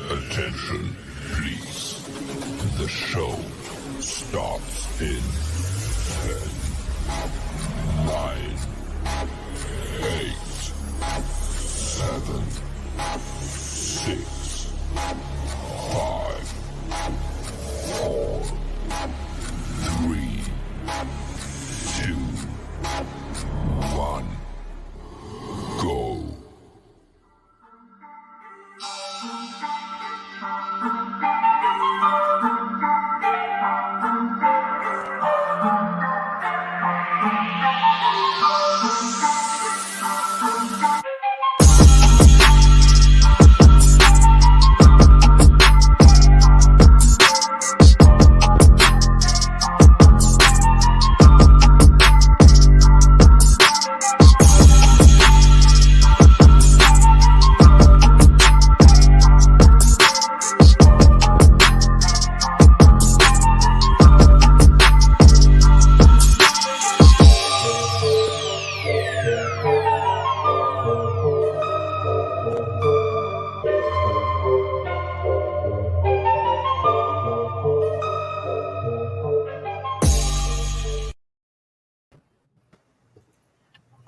Attention, please. The show starts in 10, 9, 8, 7, 6, 5, 4, 3, 2, 1, go.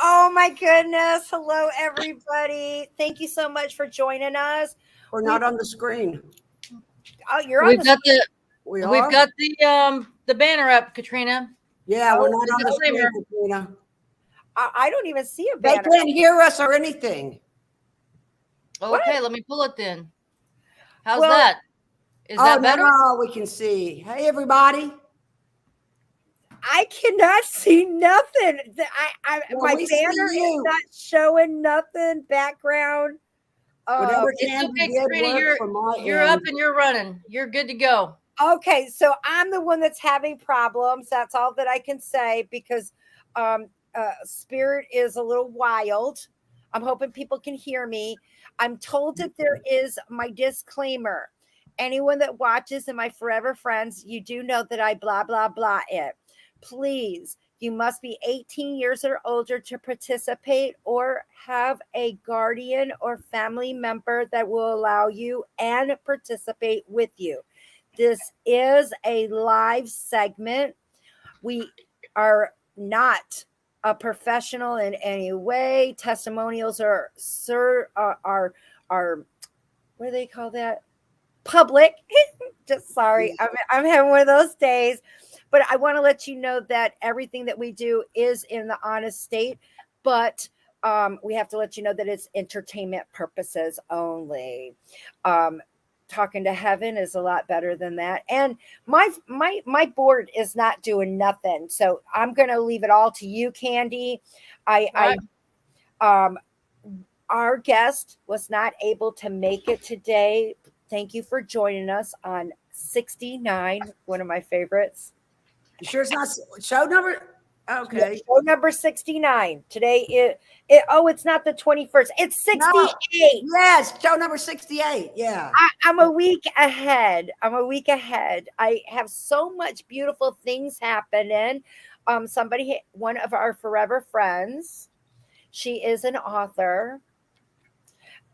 Oh my goodness. Hello, everybody. Thank you so much for joining us. We're not on the screen. Oh, you're on We've the got the We we've are? got the banner up, Katrina. Yeah, we're not the on the screen, disclaimer. Katrina. I don't even see a They banner. can't hear us or anything. Okay, let me pull it then. How's Well, that? Is that better? Now we can see. Hey, everybody. I cannot see nothing. Well, My we see banner is you. not showing nothing. Background. Whatever It's Kandi okay, did Katrina. worked for my You're end. up and you're running. You're good to go. Okay, so I'm the one that's having problems. That's all that I can say because Spirit is a little wild. I'm hoping people can hear me. I'm told that there is my disclaimer. Anyone that watches and my forever friends, you do know that I blah, blah, blah it. Please, you must be 18 years or older to participate or have a guardian or family member that will allow you and participate with you. This is a live segment. We are not a professional in any way. Testimonials are what do they call that? Public. Just sorry, I'm having one of those days. But I want to let you know that everything that we do is in the honest state, but we have to let you know that it's entertainment purposes only. Talking to heaven is a lot better than that. And my board is not doing nothing. So I'm going to leave it all to you, Kandi. Our guest was not able to make it today. Thank you for joining us on 69, one of my favorites. You sure it's not show number? Okay. Show number 69. Today it's not the 21st. It's 68. No. Yes, show number 68. Yeah. I'm a week ahead. I have so much beautiful things happening. One of our forever friends, she is an author,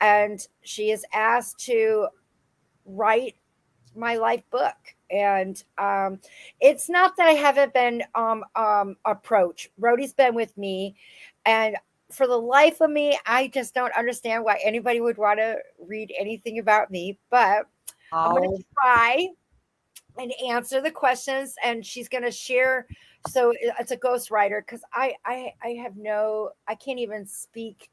and she is asked to write my life book. And it's not that I haven't been approached. Rody's been with me, and for the life of me, I just don't understand why anybody would want to read anything about me. But I'm going to try and answer the questions, and she's going to share. So it's a ghostwriter because I can't even speak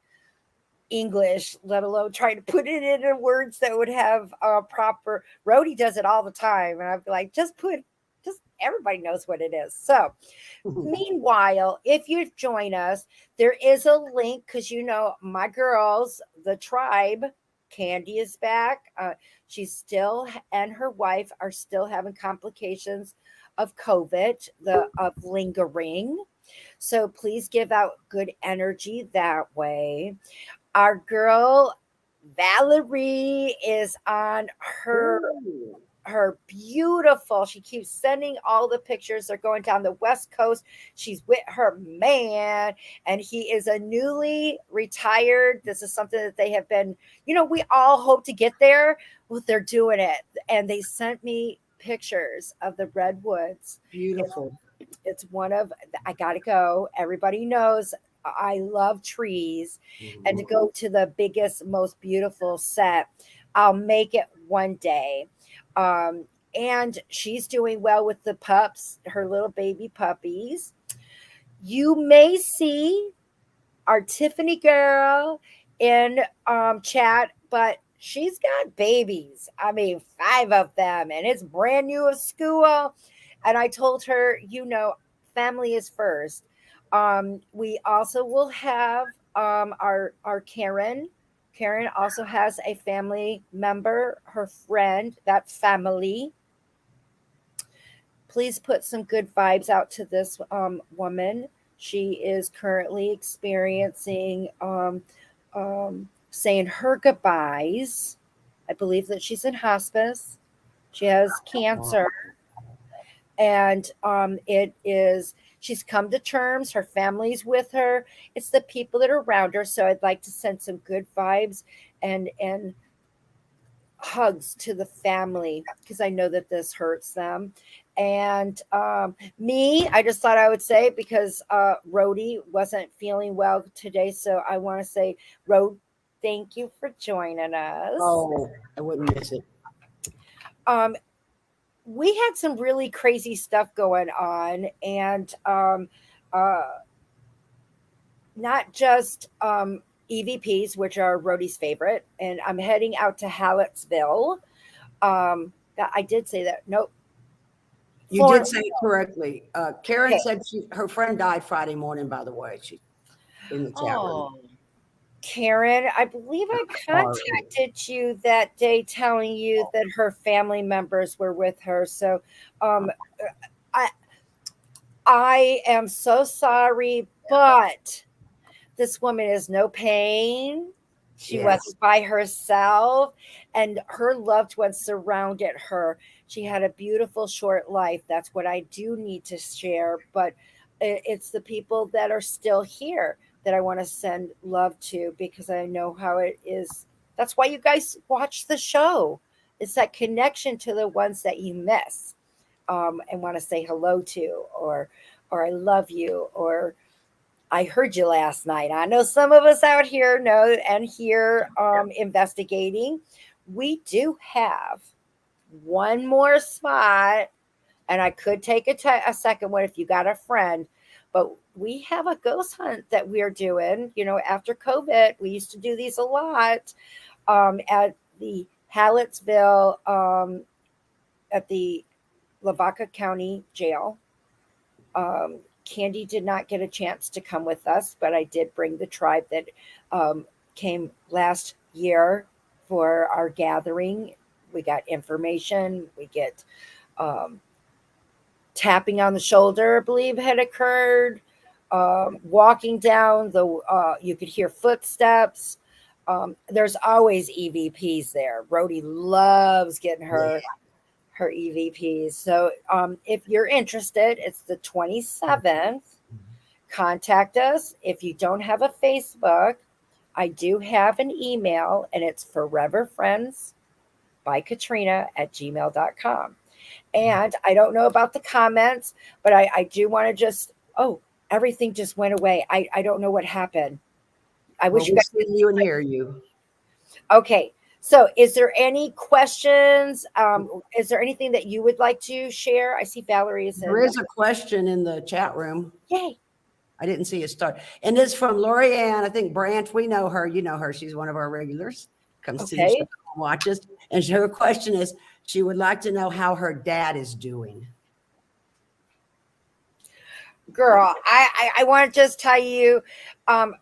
English, let alone trying to put it into words that would have proper. Rody does it all the time, and I'd be like, just everybody knows what it is. So, meanwhile, if you join us, there is a link because my girls, the tribe, Kandi is back. She's still, and her wife are still having complications of COVID, of lingering. So please give out good energy that way. Our girl Valorie is on her her beautiful. She keeps sending all the pictures. They're going down the West Coast. She's with her man, and he is a newly retired. This is something that they have been, we all hope to get there. Well, they're doing it. And they sent me pictures of the redwoods. Beautiful. It's one of, I gotta go. Everybody knows I love trees, and to go to the biggest, most beautiful set, I'll make it one day. And she's doing well with the pups, her little baby puppies. You may see our Tiffany girl in chat, but she's got babies. I mean, 5 of them, and it's brand new of school. And I told her, family is first. We also will have our Karyn. Karyn also has a family member, her friend, that family. Please put some good vibes out to this woman. She is currently experiencing saying her goodbyes. I believe that she's in hospice. She has cancer. And she's come to terms. Her family's with her. It's the people that are around her. So I'd like to send some good vibes and hugs to the family, because I know that this hurts them. And I just thought I would say, because Rody wasn't feeling well today, so I want to say, Rod, thank you for joining us. Oh, I wouldn't miss it. We had some really crazy stuff going on, and not just EVPs, which are Rody's favorite, and I'm heading out to Hallettsville. I did say that. Nope. You did say it correctly. Karyn said her friend died Friday morning, by the way. She in the chat room. Karyn, I believe I contacted you that day telling you that her family members were with her. So I am so sorry, but this woman is no pain. She was by herself, and her loved ones surrounded her. She had a beautiful short life. That's what I do need to share. But it's the people that are still here that I want to send love to, because I know how it is. That's why you guys watch the show. It's that connection to the ones that you miss, and want to say hello to, or I love you, or I heard you last night. I know some of us out here know and hear investigating. We do have one more spot, and I could take a second one if you got a friend, but we have a ghost hunt that we're doing. After COVID, we used to do these a lot at the Hallettsville, at the Lavaca County Jail. Kandi did not get a chance to come with us, but I did bring the tribe that came last year for our gathering. We got information. We get tapping on the shoulder, I believe, had occurred. Walking down you could hear footsteps. There's always EVPs there. Rody loves getting her EVPs. So if you're interested, it's the 27th. Contact us. If you don't have a Facebook, I do have an email, and it's foreverfriendsbykatrina@gmail.com. And I don't know about the comments, but I do want to just, everything just went away. I don't know what happened. I wish you guys could see you and hear you. Okay. So is there any questions? Is there anything that you would like to share? I see Valerie is in. There is a question in the chat room. Yay. I didn't see it start. And it's from Lorianne. I think Branch, we know her. You know her. She's one of our regulars. Comes to the show and watches. And her question is, she would like to know how her dad is doing. Girl, I want to just tell you,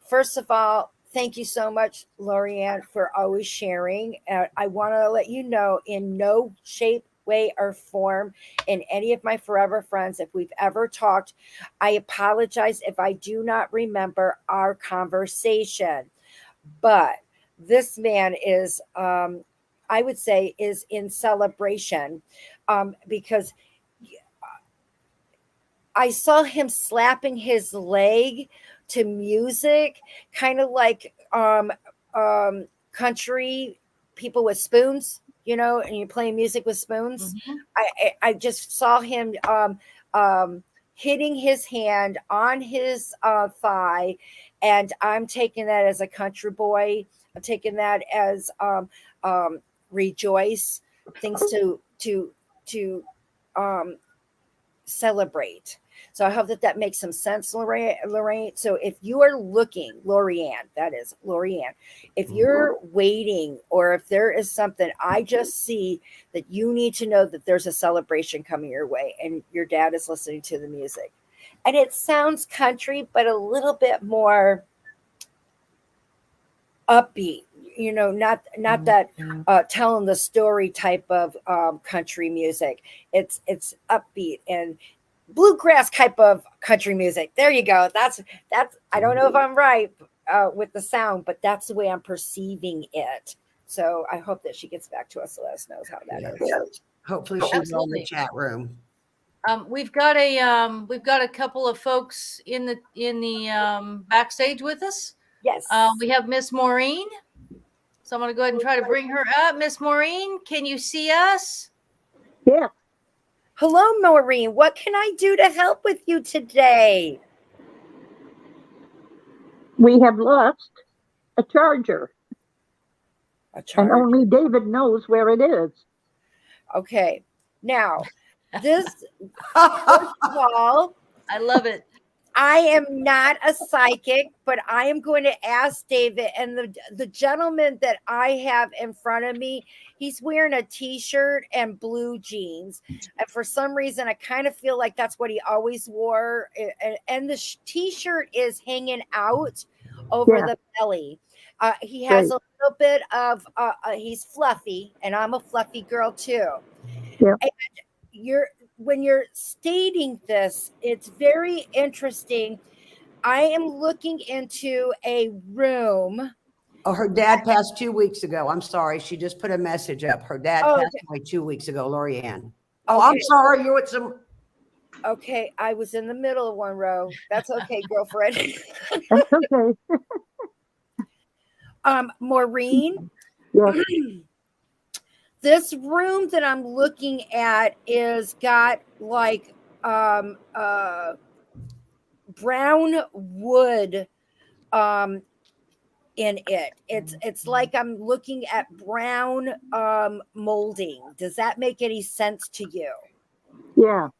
first of all, thank you so much, Lorianne, for always sharing. I want to let you know, in no shape, way, or form, in any of my forever friends, if we've ever talked, I apologize if I do not remember our conversation. But this man is, I I would say is in celebration, because I saw him slapping his leg to music, kind of like country people with spoons, and you're playing music with spoons. Mhm. I just saw him hitting his hand on his thigh, and I'm taking that as a country boy. I'm taking that as rejoice, things to um, celebrate. So I hope that makes some sense, Lorraine. So if you are looking, Lorianne, that is Lorianne, if you're waiting or if there is something, I just see that you need to know that there's a celebration coming your way and your dad is listening to the music. And it sounds country, but a little bit more upbeat, not that telling the story type of country music. It's upbeat and bluegrass type of country music. There you go. That's I don't know if I'm right with the sound, but that's the way I'm perceiving it. So I hope that she gets back to us to let us know how that is. Hopefully she's in the Absolutely. chat room. We've got a couple of folks in the backstage with us. Yes. We have Miss Maureen. So I'm going to go ahead and try to bring her up. Miss Maureen, can you see us? Yeah, Hello, Maureen. What can I do to help with you today? we have lost a charger, A and charger. only David knows where it is. Okay. Now, this first of all, I love it. I am not a psychic, but I am going to ask David. And the gentleman that I have in front of me, he's wearing a t-shirt and blue jeans. And for some reason, I kind of feel like that's what he always wore. And the t-shirt is hanging out over Yeah. the belly. He has a little bit of, he's fluffy, and I'm a fluffy girl too. Yeah. And when you're stating this, it's very interesting. I am looking into a room. Oh, her dad passed 2 weeks ago. I'm sorry. She just put a message up. Her dad passed away 2 weeks ago, Lorianne. Oh, I'm sorry. You're with some. Okay, I was in the middle of one row. That's okay, girlfriend. That's okay. Maureen, Yes. this room that I'm looking at is got like brown wood in it. It's like I'm looking at brown molding. Does that make any sense to you? Yeah.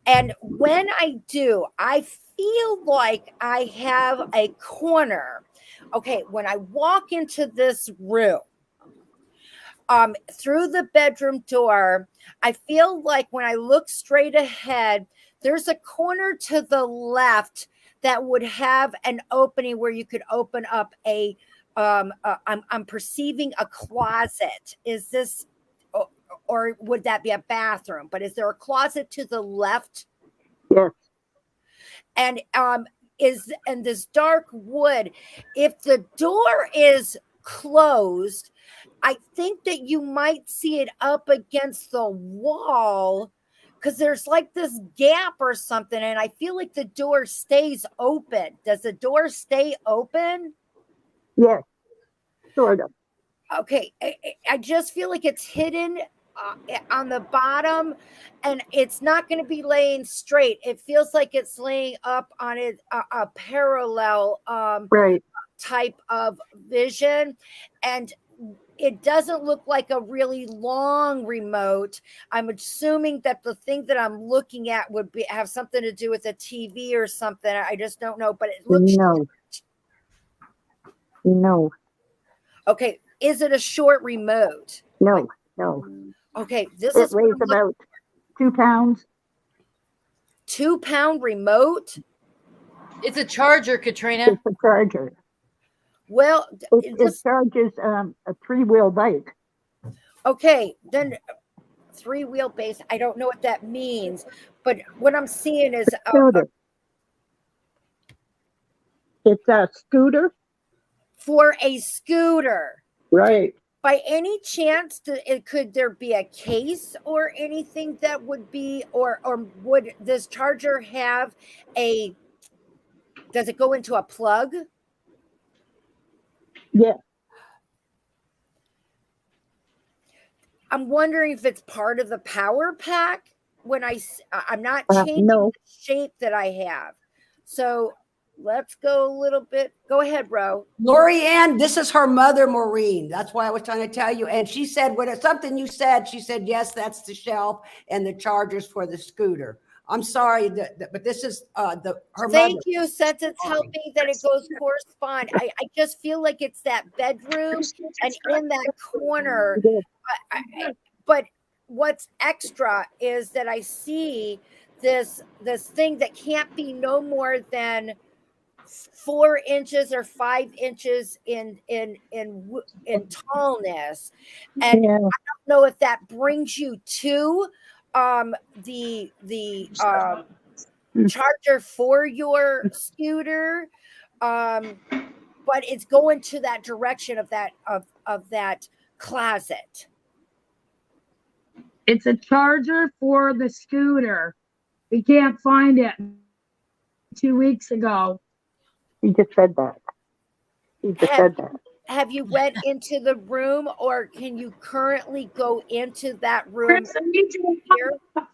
And when I do, I feel like I have a corner. Okay, when I walk into this room, through the bedroom door, I feel like when I look straight ahead, there's a corner to the left that would have an opening where you could open up I'm perceiving a closet. Is this, or would that be a bathroom? But is there a closet to the left? Yes. And and this dark wood, if the door is closed, I think that you might see it up against the wall because there's like this gap or something, and I feel like the door stays open. Does the door stay open? Yes. Sort of. Okay, I just feel like it's hidden on the bottom, and it's not going to be laying straight. It feels like it's laying up on a parallel Right. type of vision, and it doesn't look like a really long remote. I'm assuming that the thing that I'm looking at would have something to do with a TV or something. I just don't know, but it looks. No. Okay, is it a short remote? No. No. Okay, this It is weighs about 2 pounds. 2-pound remote. It's a charger, Katrina. It's a charger. Well, It charges a 3-wheel bike. Okay, then 3-wheel base. I don't know what that means, but what I'm seeing is Scooter. It's a scooter. For a scooter. Right. by any chance, could there be a case or anything that would be, or would this charger have a? Does it go into a plug? Yeah. I'm wondering if it's part of the power pack. I'm not changing No. the shape that I have. So let's go a little bit. Go ahead, bro. Lori Ann, this is her mother, Maureen. That's why I was trying to tell you. And she said, when it's something you said, she said, yes, that's the shelf and the chargers for the scooter. I'm sorry, but this is her Thank mother. you, since it's helping that it goes correspond. I just feel like it's that bedroom and in that corner. But what's extra is that I see this thing that can't be no more than 4 inches or 5 inches in tallness, and Yeah. I don't know if that brings you to the charger for your scooter, but it's going to that direction of that closet. It's a charger for the scooter. We can't find it 2 weeks ago. He just said that. He just said that. Have you went into the room, or can you currently go into that room Chris, I need you to here?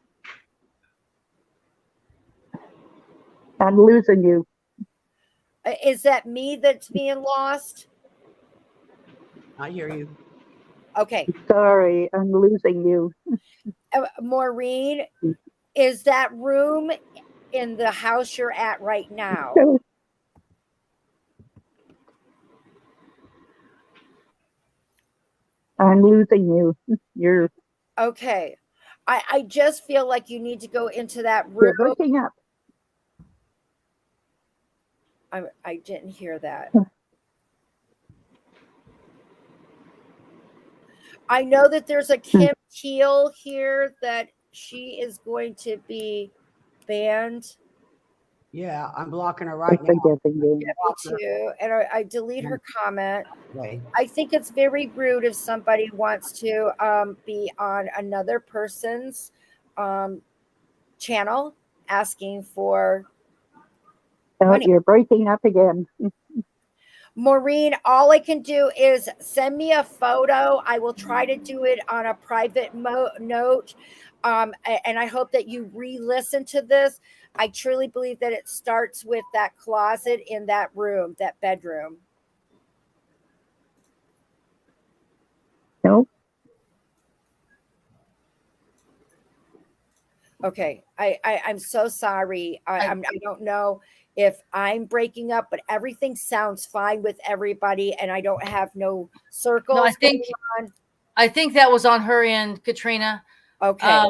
I'm losing you. Is that me that's being lost? I hear you. Okay. Sorry, I'm losing you. Maureen, is that room in the house you're at right now? I'm losing you. You're Okay. I just feel like you need to go into that room. breaking up. I didn't hear that. I know that there's a Kim Keel here that she is going to be banned. Yeah, I'm blocking her right now. Forgiving you. Me too. And I delete her comment. Okay. I think it's very rude if somebody wants to be on another person's channel asking for Oh, money. you're breaking up again. Maureen, all I can do is send me a photo. I will try to do it on a private note. And I hope that you re-listen to this. I truly believe that it starts with that closet in that room, that bedroom. Nope. Okay. I'm so sorry. I don't know if I'm breaking up, but everything sounds fine with everybody, and I don't have no circles. No, I think that was on her end, Katrina. Okay.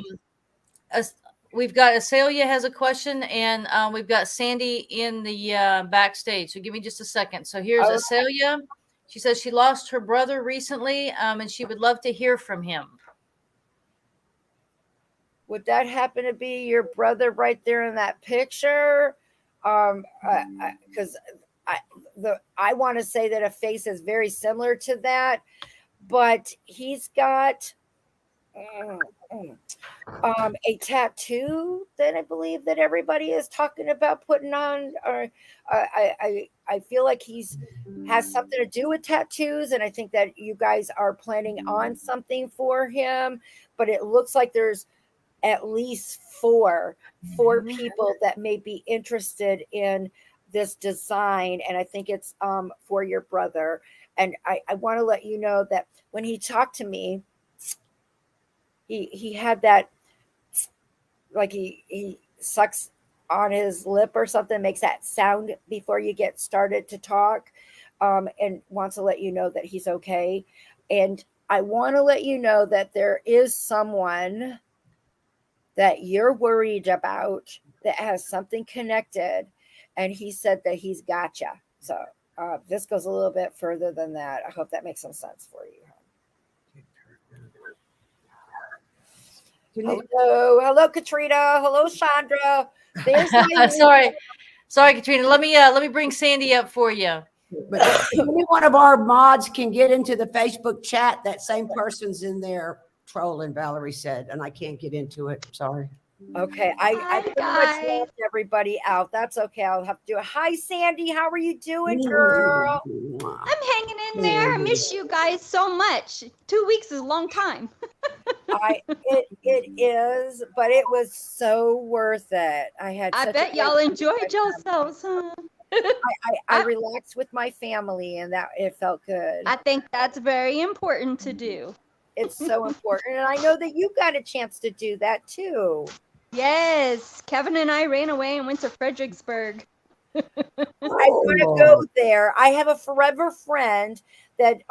We've got Azalea has a question, and we've got Sandy in the backstage. So give me just a second. So here's Azalea. She says she lost her brother recently, and she would love to hear from him. Would that happen to be your brother right there in that picture? Because I want to say that a face is very similar to that, but he's got a tattoo that I believe that everybody is talking about putting on. Or I feel like has something to do with tattoos, and I think that you guys are planning on something for him. But it looks like there's at least four people that may be interested in this design, and I think it's for your brother. And I want to let you know that when he talked to me, he had that, like he sucks on his lip or something, makes that sound before you get started to talk, and wants to let you know that he's okay. And I want to let you know that there is someone that you're worried about that has something connected, and he said that he's gotcha. So this goes a little bit further than that. I hope that makes some sense for you. Hello, Katrina. Hello, Chandra. There's Sorry, Katrina. Let me bring Sandy up for you. But if any one of our mods can get into the Facebook chat, that same person's in there trolling, Valerie said, and I can't get into it. Sorry. Okay, I Hi, pretty much guys. left everybody out. That's okay. I'll have to do it. Hi, Sandy. How are you doing, girl? I'm hanging in there. I miss you guys so much. 2 weeks is a long time. It is, but it was so worth it. I had. I such bet a y'all great enjoyed time. yourselves, huh? I relaxed with my family, and that it felt good. I think that's very important to do. It's so important, and I know that you got a chance to do that too. Yes, Kevin and I ran away and went to Fredericksburg. I want to go there. I have a forever friend that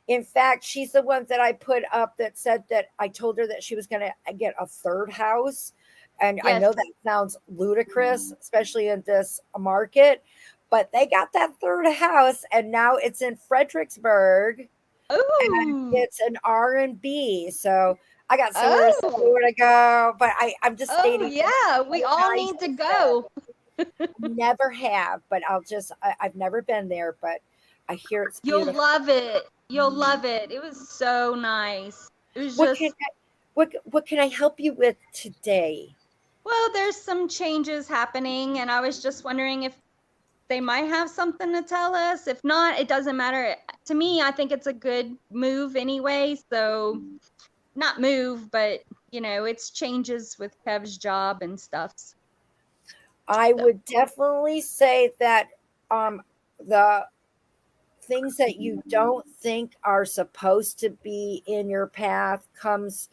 in fact she's the one that I put up that said that I told her that she was going to get a third house, and I know that sounds ludicrous, especially in this market, but they got that third house and now it's in Fredericksburg. And it's an R&B, so I got somewhere to go, but I'm just stating. Yeah, we all need to go. Never have, but I've never been there, but I hear it's beautiful. You'll love it. You'll love it. It was so nice. It was what can I help you with today? Well, there's some changes happening, and I was just wondering if they might have something to tell us. If not, it doesn't matter. To me, I think it's a good move anyway. So, not move, but it's changes with Kev's job and stuff. I would definitely say that the things that you don't think are supposed to be in your path comes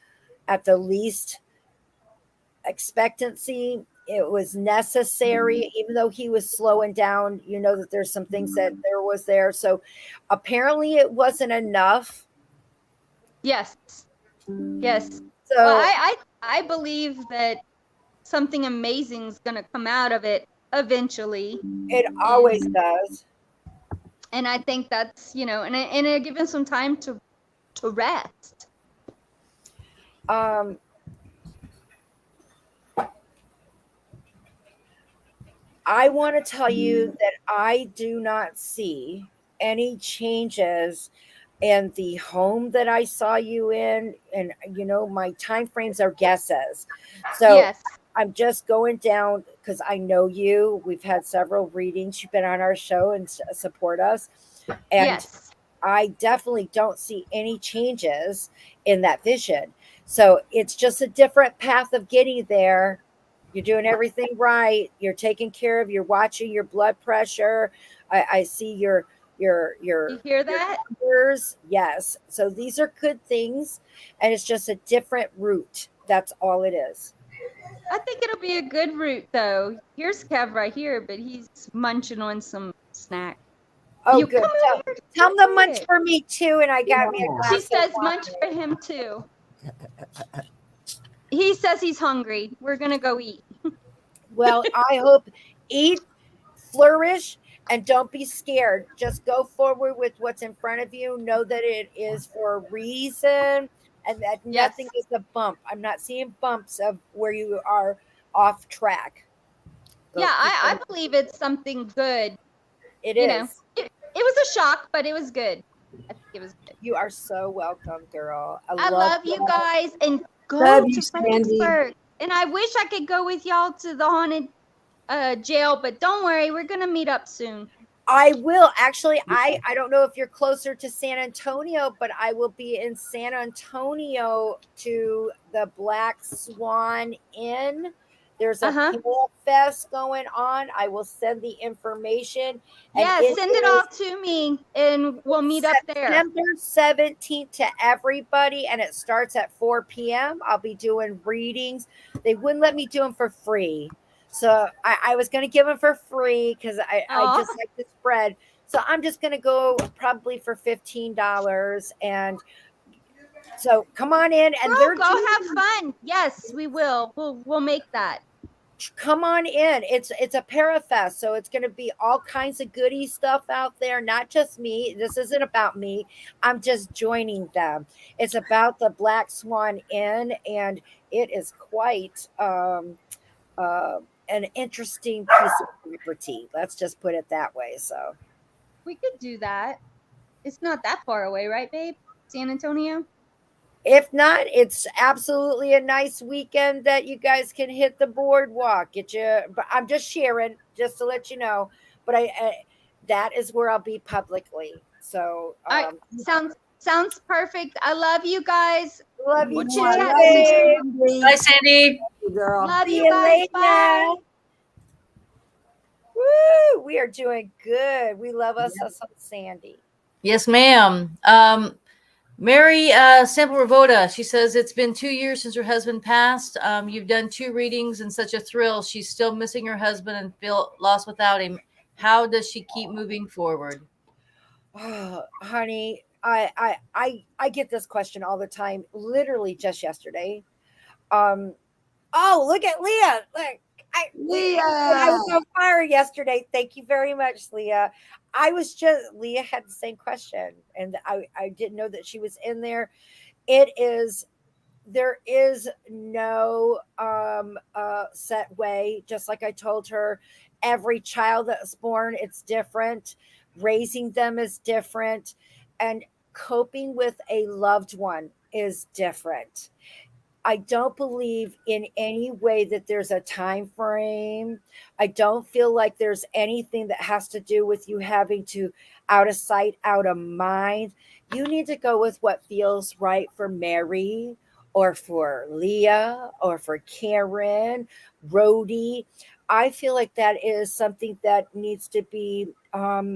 at the least expectancy. It was necessary, even though he was slowing down. You know that there's some things that there was there. So apparently it wasn't enough. Yes. So well, I believe that something amazing is going to come out of it eventually. It always does. And I think that's, and it gives him some time to rest. I want to tell you that I do not see any changes in the home that I saw you in. And, my time frames are guesses. So yes. I'm just going down because I know you. We've had several readings. You've been on our show and support us. And yes. I definitely don't see any changes in that vision. So it's just a different path of getting there. You're doing everything right. You're taking care of, you're watching your blood pressure. I see your you hear that? Numbers. Yes. So these are good things. And it's just a different route. That's all it is. I think it'll be a good route though. Here's Kev right here, but he's munching on some snack. Oh, good. Tell him to munch for me too. And I got me a glass. She says munch for him too. He says he's hungry. We're going to go eat. Well, I hope eat, flourish, and don't be scared. Just go forward with what's in front of you. Know that it is for a reason and that nothing is a bump. I'm not seeing bumps of where you are off track. I believe it's something good. It is. It was a shock, but it was good. I think it was good. You are so welcome, girl. I love you guys. And go to Fredericksburg. And I wish I could go with y'all to the haunted jail, but don't worry, we're gonna meet up soon. I will actually. I don't know if you're closer to San Antonio, but I will be in San Antonio to the Black Swan Inn. There's a Pale Fest going on. I will send the information. Yeah, send it all to me and we'll meet up there. September 17th to everybody, and it starts at 4 p.m. I'll be doing readings. They wouldn't let me do them for free. So I was going to give them for free because I just like the spread. So I'm just going to go probably for $15. And so come on in. And go have fun. Yes, we will. We'll make that. Come on in. It's a parafest, so it's going to be all kinds of goodie stuff out there, not just me. This isn't about me. I'm just joining them. It's about the Black Swan Inn, and it is quite an interesting piece of property. Let's just put it that way. So We could do that. It's not that far away, right, babe? San Antonio? If not, it's absolutely a nice weekend that you guys can hit the boardwalk. Get you, but I'm just sharing, just to let you know. But I that is where I'll be publicly. So All right. Sounds perfect. I love you guys. love you We'll too, chit chat Love you, soon. Sandy. Bye, Sandy. Girl. Love See you you guys. later. Bye. Woo! We are doing good. We love us some Sandy. Yes, ma'am. Mary Sample Ravoda, she says it's been 2 years since her husband passed. You've done 2 readings and such a thrill. She's still missing her husband and feel lost without him. How does she keep moving forward? Oh, honey, I get this question all the time. Literally just yesterday. Oh, look at Leah. Look, I was Leah. on fire yesterday. Thank you very much, Leah. Leah had the same question, and I didn't know that she was in there. It is There is no set way. Just like I told her, every child that's born, it's different. Raising them is different, and coping with a loved one is different. I don't believe in any way that there's a time frame. I don't feel like there's anything that has to do with you having to out of sight, out of mind. You need to go with what feels right for Mary or for Leah or for Karyn, Rody. I feel like that is something that needs to be uh,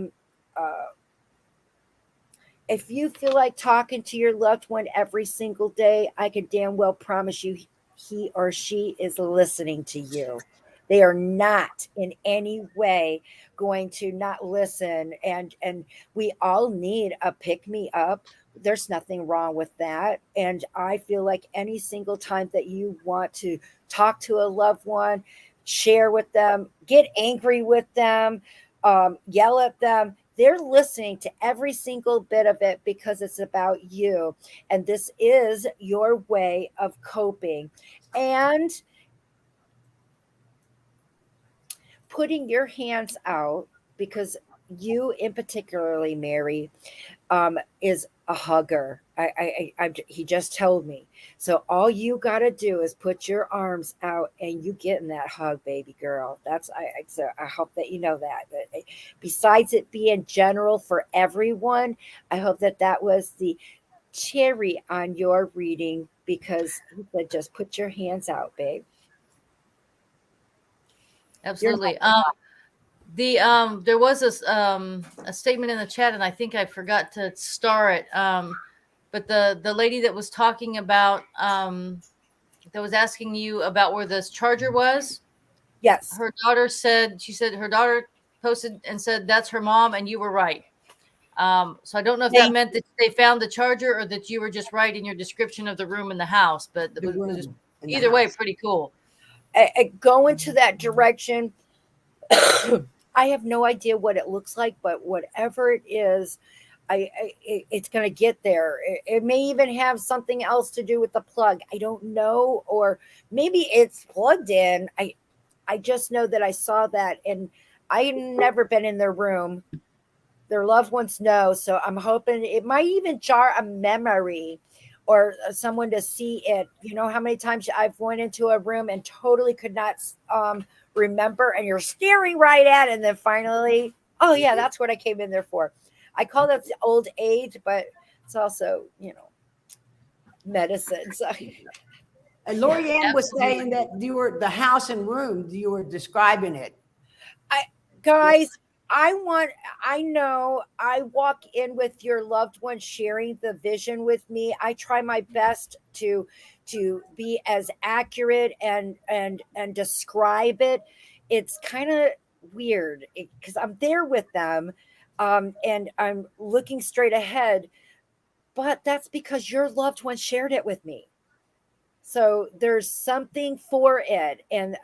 if you feel like talking to your loved one every single day, I can damn well promise you he or she is listening to you. They are not in any way going to not listen. And we all need a pick me up. There's nothing wrong with that. And I feel like any single time that you want to talk to a loved one, share with them, get angry with them, yell at them, they're listening to every single bit of it because it's about you. And this is your way of coping. And putting your hands out, because you in particularly, Mary, is a hugger. He just told me. So all you got to do is put your arms out and you get in that hug, baby girl. So I hope that you know that. Besides it being general for everyone, I hope that that was the cherry on your reading, because he said just put your hands out, babe. Absolutely. There was a statement in the chat, and I think I forgot to star it. But the lady that was talking about that was asking you about where this charger was. Yes. Her daughter said, she said her daughter posted and said that's her mom, and you were right. So I don't know if that meant that they found the charger or that you were just right in your description of the room in the house, but it was just, either way, pretty cool. Go into that direction. I have no idea what it looks like, but whatever it is, it's going to get there. It may even have something else to do with the plug. I don't know, or maybe it's plugged in. I just know that I saw that, and I've never been in their room. Their loved ones know, so I'm hoping it might even jar a memory or someone to see it. You know how many times I've went into a room and totally could not remember, and you're staring right at it, and then finally, oh yeah, that's what I came in there for. I call that the old age, but it's also, medicine. So. And Lorianne was saying that you were the house and room, you were describing it. Guys, I know I walk in with your loved one sharing the vision with me. I try my best to be as accurate and describe it. It's kind of weird because I'm there with them, and I'm looking straight ahead, but that's because your loved one shared it with me. So there's something for it. And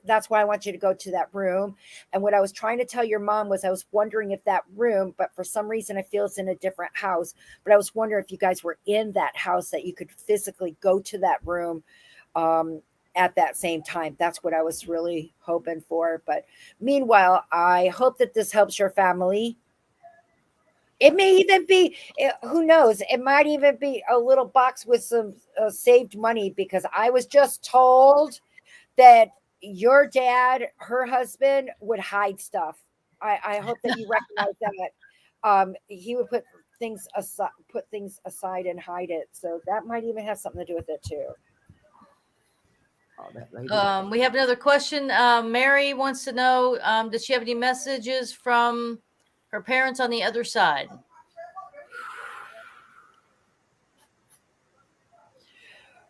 that's why I want you to go to that room. And what I was trying to tell your mom was I was wondering if that room, but for some reason I feel it's in a different house. But I was wondering if you guys were in that house, that you could physically go to that room at that same time. That's what I was really hoping for. But meanwhile, I hope that this helps your family. It may even be, who knows? It might even be a little box with some saved money, because I was just told that your dad, her husband, would hide stuff. I hope that you recognize that. He would put things aside and hide it. So that might even have something to do with it too. Oh, that lady. We have another question. Mary wants to know, does she have any messages from her parents on the other side?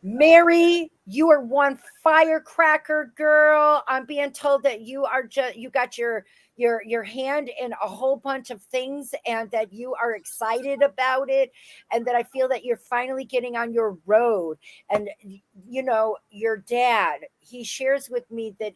Mary, you are one firecracker, girl. I'm being told that you got your hand in a whole bunch of things, and that you are excited about it, and that I feel that you're finally getting on your road. And your dad, he shares with me that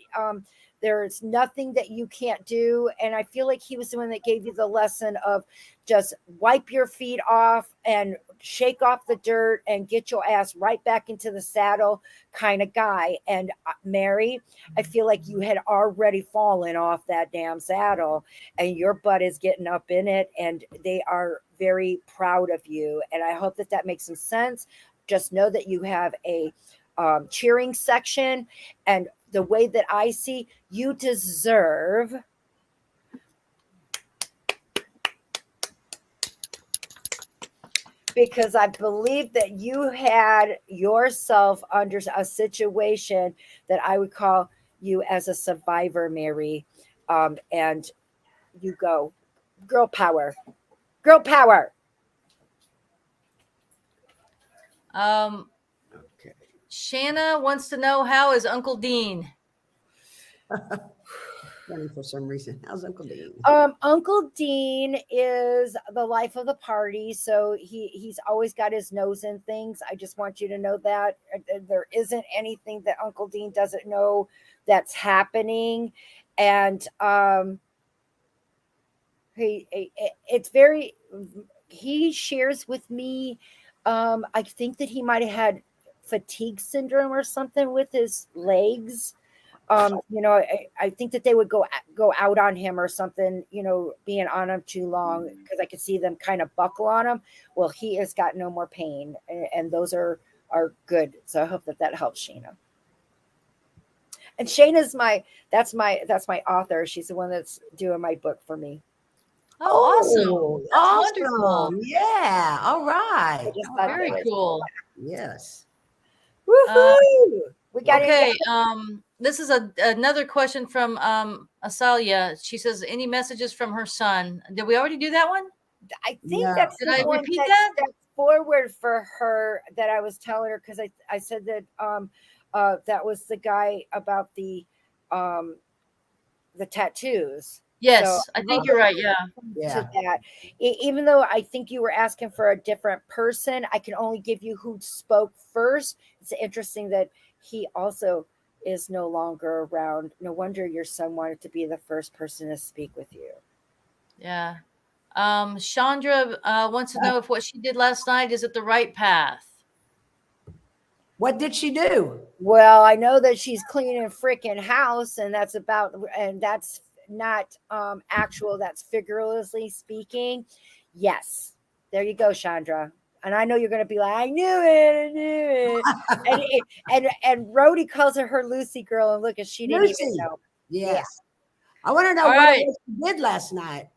there's nothing that you can't do, and I feel like he was the one that gave you the lesson of just wipe your feet off and shake off the dirt and get your ass right back into the saddle kind of guy. And Mary, I feel like you had already fallen off that damn saddle, and your butt is getting up in it, and they are very proud of you. And I hope that makes some sense. Just know that you have a cheering section, and the way that I see, you deserve because I believe that you had yourself under a situation that I would call you as a survivor, Mary. And you go, girl power, girl power. Okay. Shanna wants to know, how is Uncle Dean? Funny for some reason. How's Uncle Dean? Uncle Dean is the life of the party, so he's always got his nose in things. I just want you to know that there isn't anything that Uncle Dean doesn't know that's happening, and he shares with me. I think that he might have had fatigue syndrome or something with his legs. I think that they would go out on him or something, being on him too long, because I could see them kind of buckle on him. Well, he has got no more pain, and those are good. So I hope that helps Shayna. And Shayna's that's my author. She's the one that's doing my book for me. Oh, awesome. That's wonderful. Yeah. All right. Very cool. Yes. Woohoo! We got okay. This is another question from Asalia. She says, any messages from her son? Did we already do that one? I think that's Did the I one repeat that? That's forward for her that I was telling her, because I said that that was the guy about the tattoos. Yes, So I think you're right. Yeah. To that, even though I think you were asking for a different person, I can only give you who spoke first. It's interesting that he also is no longer around. No wonder your son wanted to be the first person to speak with you. Yeah. Chandra wants to know if what she did last night is it the right path. What did she do? Well, I know that she's cleaning a freaking house, and that's not actual, that's figuratively speaking. Yes, there you go, Chandra. And I know you're going to be like, I knew it. and Rody calls her Lucy girl, and look, she didn't Lucy. even know. Yes. Yeah. I want to know what it was she did last night.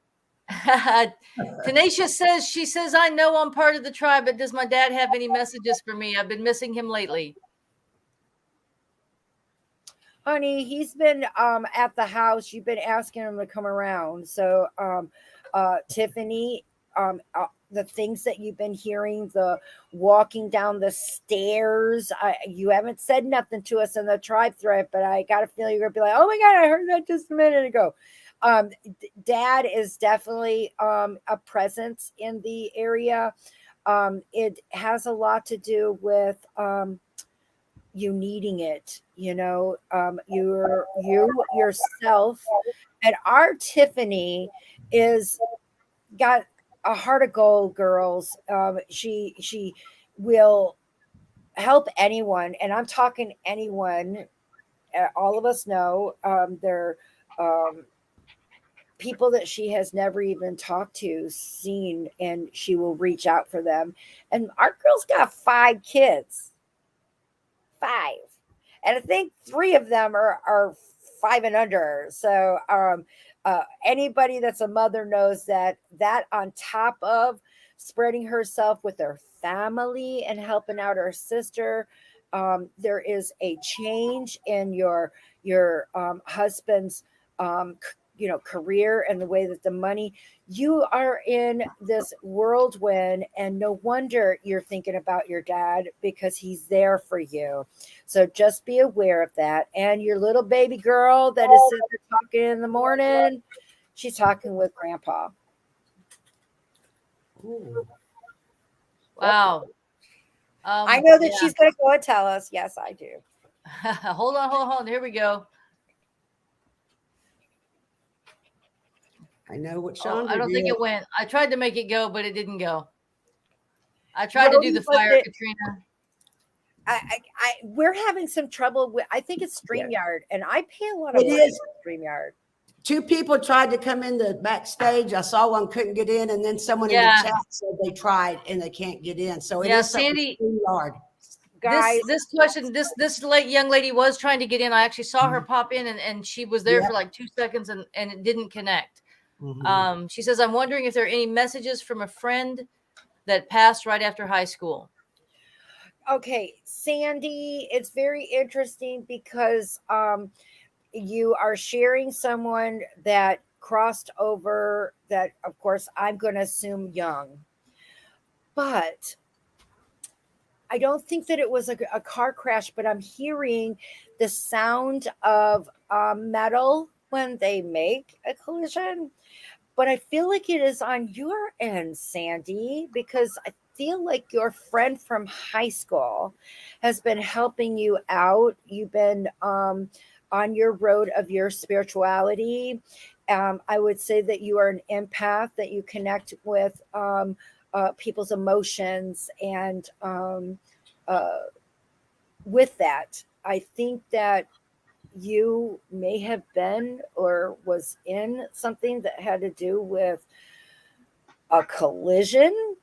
Tanisha says, she says, I know I'm part of the tribe, but does my dad have any messages for me? I've been missing him lately. Honey, he's been at the house. You've been asking him to come around. So Tiffany, the things that you've been hearing, the walking down the stairs, you haven't said nothing to us in the tribe thread, but I got a feeling you're gonna be like, oh my god, I heard that just a minute ago. Dad is definitely a presence in the area. It has a lot to do with you needing it, yourself. And our Tiffany is got a heart of gold, girls. She will help anyone, and I'm talking anyone. All of us know they're people that she has never even talked to, seen, and she will reach out for them. And our girl's got 5 kids. 5. And I think 3 of them are 5 and under. So anybody that's a mother knows that on top of spreading herself with her family and helping out her sister, there is a change in your husband's career and the way that the money, you are in this whirlwind, and no wonder you're thinking about your dad, because he's there for you. So just be aware of that. And your little baby girl that is sitting there talking in the morning, she's talking with grandpa. Ooh. Wow. I know that she's going to go and tell us. Yes, I do. Hold on. Here we go. I know what Oh, Chandra I don't did. think it went. I tried to make it go, but it didn't go. I tried to do the fire, Katrina. We're having some trouble with, I think it's StreamYard, and I pay a lot of It money is. for StreamYard. 2 people tried to come in the backstage. I saw one couldn't get in, and then someone in the chat said they tried and they can't get in. So it is Sandy. Hard. Guys, this question, this young lady was trying to get in. I actually saw her pop in, and she was there for like 2 seconds, and it didn't connect. She says, I'm wondering if there are any messages from a friend that passed right after high school. Okay, Sandy, it's very interesting because you are sharing someone that crossed over, that of course I'm going to assume young, but I don't think that it was a car crash, but I'm hearing the sound of metal when they make a collision. But I feel like it is on your end, Sandy, because I feel like your friend from high school has been helping you out. You've been on your road of your spirituality. I would say that you are an empath, that you connect with people's emotions. And with that, I think that you may have been or was in something that had to do with a collision.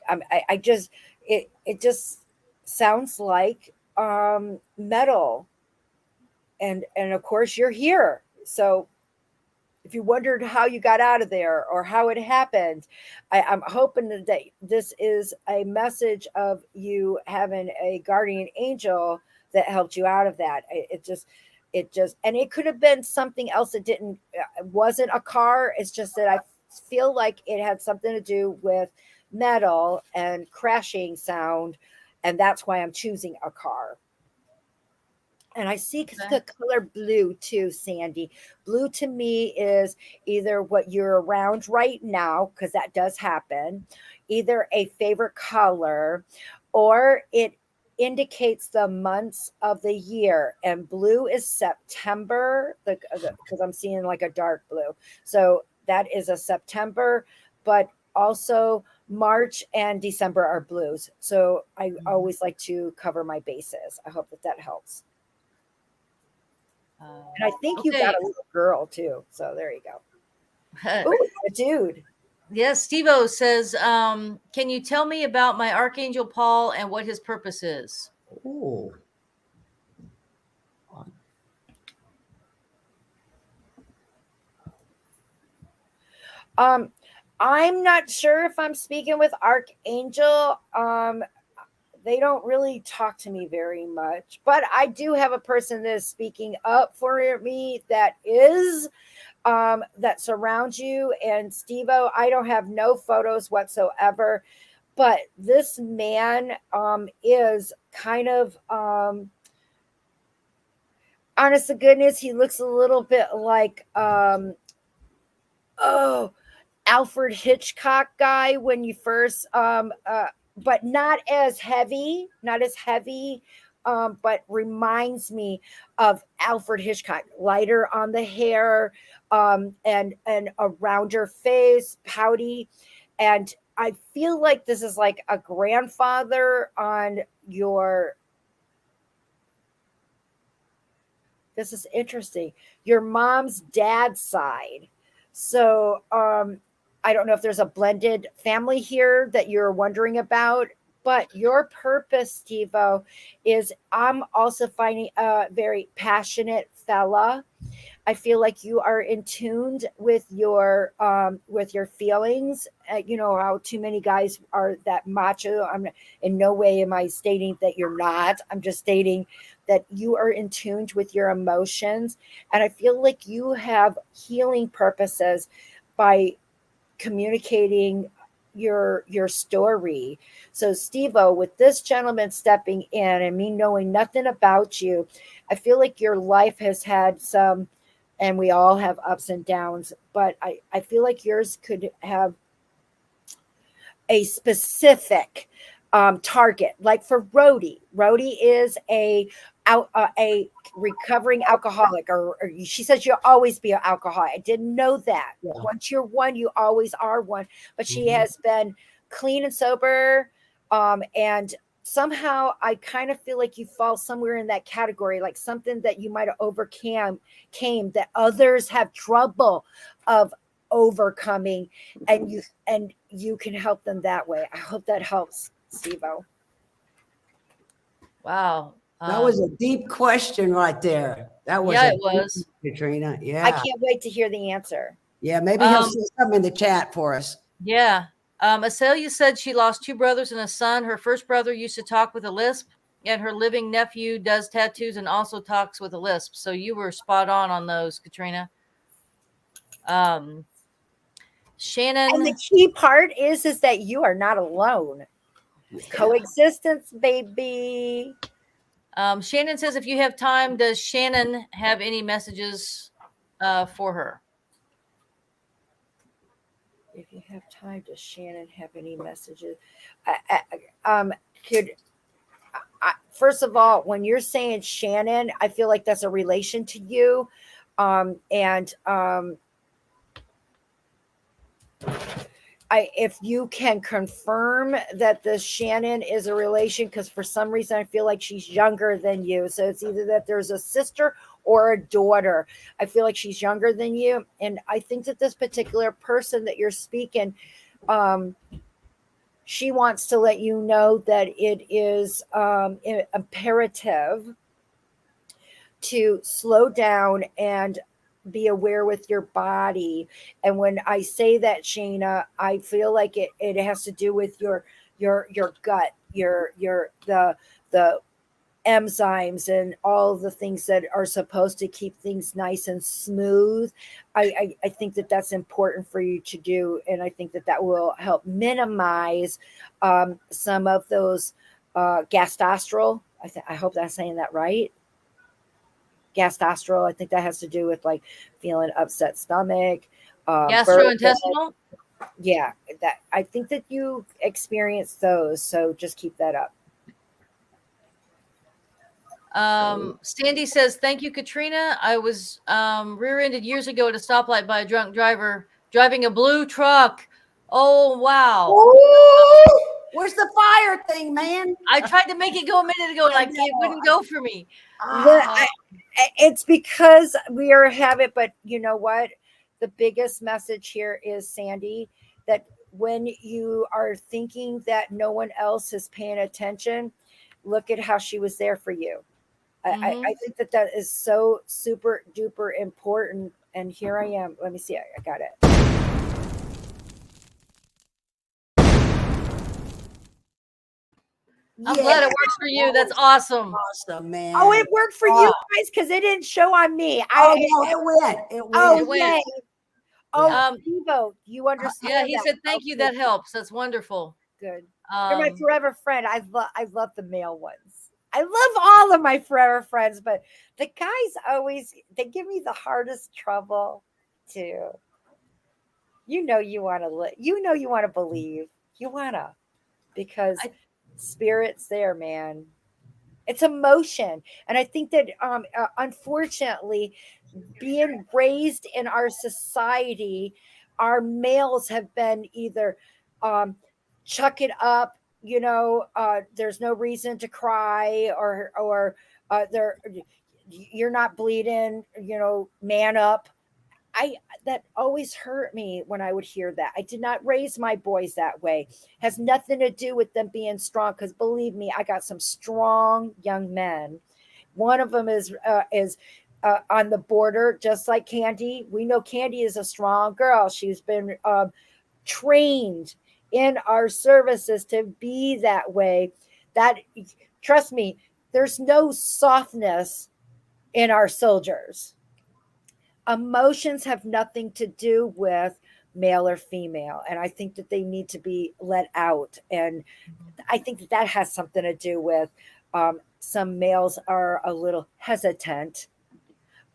I just, it just sounds like metal. And of course you're here. So if you wondered how you got out of there or how it happened, I'm hoping that this is a message of you having a guardian angel that helped you out of that. It just, and it could have been something else that wasn't a car. It's just that I feel like it had something to do with metal and crashing sound. And that's why I'm choosing a car. And I see the color blue too, Sandy. Blue to me is either what you're around right now, because that does happen, either a favorite color, or it indicates the months of the year. And blue is September, because I'm seeing like a dark blue. So that is a September, but also March and December are blues. So I always like to cover my bases. I hope that helps. And I think you got a little girl too. So there you go. Oh, a dude. Yes, Steve-O says, can you tell me about my Archangel Paul and what his purpose is? Ooh. I'm not sure if I'm speaking with Archangel. They don't really talk to me very much, but I do have a person that is speaking up for me that is that surrounds you. And Steve-O, I don't have no photos whatsoever, but this man is kind of honest to goodness, he looks a little bit like Alfred Hitchcock guy when you first but not as heavy, but reminds me of Alfred Hitchcock, lighter on the hair, and a rounder face, pouty. And I feel like this is like a grandfather on your, this is interesting, your mom's dad's side. So I don't know if there's a blended family here that you're wondering about, but your purpose, Steve-O, is I'm also finding a very passionate fella. I feel like you are in tuned with your feelings. You know how too many guys are that macho. I'm in no way am I stating that you're not. I'm just stating that you are in tuned with your emotions, and I feel like you have healing purposes by communicating your story. So Steve-O, with this gentleman stepping in and me knowing nothing about you, I feel like your life has had some, and we all have ups and downs, but I feel like yours could have a specific target. Like for Rody, Rody is a recovering alcoholic, or she says you'll always be an alcoholic. I didn't know that. Yeah. Once you're one, you always are one. But she Mhm. has been clean and sober, and somehow I kind of feel like you fall somewhere in that category, like something that you might have overcame came that others have trouble of overcoming, and you can help them that way. I hope that helps, Steve-O. Wow. That was a deep question right there. That was Yeah, a it was. deep, Katrina. I Yeah. can't wait to hear the answer. Yeah. Maybe he'll Um, say something in the chat for us. Yeah. Acelia said she lost 2 brothers and a son. Her first brother used to talk with a lisp, and her living nephew does tattoos and also talks with a lisp. So you were spot on those, Katrina. And Shannon. the key part is that you are not alone. Coexistence, baby. Shannon says, if you have time, does Shannon have any messages for her? If you have time, does Shannon have any messages? Could first of all, when you're saying Shannon, I feel like that's a relation to you, and if you can confirm that the Shannon is a relation, because for some reason I feel like she's younger than you. So it's either that there's a sister or a daughter. I feel like she's younger than you. And I think that this particular person that you're speaking, she wants to let you know that it is imperative to slow down and be aware with your body. And when I say that, Shayna, I feel like it has to do with your gut, the enzymes and all the things that are supposed to keep things nice and smooth. I think that that's important for you to do, and I think that that will help minimize some of those gastrostral. I hope that's saying that right. Gastrostral. I think that has to do with like feeling upset stomach, Gastrointestinal? yeah, that I think that you experience those. So just keep that up. Sandy says, thank you, Katrina. I was rear-ended years ago at a stoplight by a drunk driver driving a blue truck. Oh, wow. Ooh, where's the fire thing, man? I tried to make it go a minute ago, and it wouldn't go for me. It's because we are having, but you know what? The biggest message here is, Sandy, that when you are thinking that no one else is paying attention, look at how she was there for you. I think that that is so super duper important. And here I am. Let me see. I got it. I'm glad it works for you. That's awesome. Awesome, man. Oh, it worked for you guys because it didn't show on me. No, it went. It went. Oh, It went. yay. Oh, Evo, you understand? Yeah, he that. said, thank you. Okay, That helps. That's wonderful. good. You're my Um, forever friend. I love the male ones. I love all of my forever friends, but the guys always they give me the hardest trouble too. You know you want to you know you want to believe. You wanna because spirit's there, man. It's emotion. And I think that unfortunately being raised in our society, our males have been either chuck it up, there's no reason to cry, or you're not bleeding, man up. that always hurt me when I would hear that. I did not raise my boys that way. Has nothing to do with them being strong, because believe me, I got some strong young men. One of them is on the border, just like Kandi. We know Kandi is a strong girl. She's been trained in our services to be that way. That, trust me, there's no softness in our soldiers. Emotions have nothing to do with male or female, and I think that they need to be let out. And I think that that has something to do with some males are a little hesitant,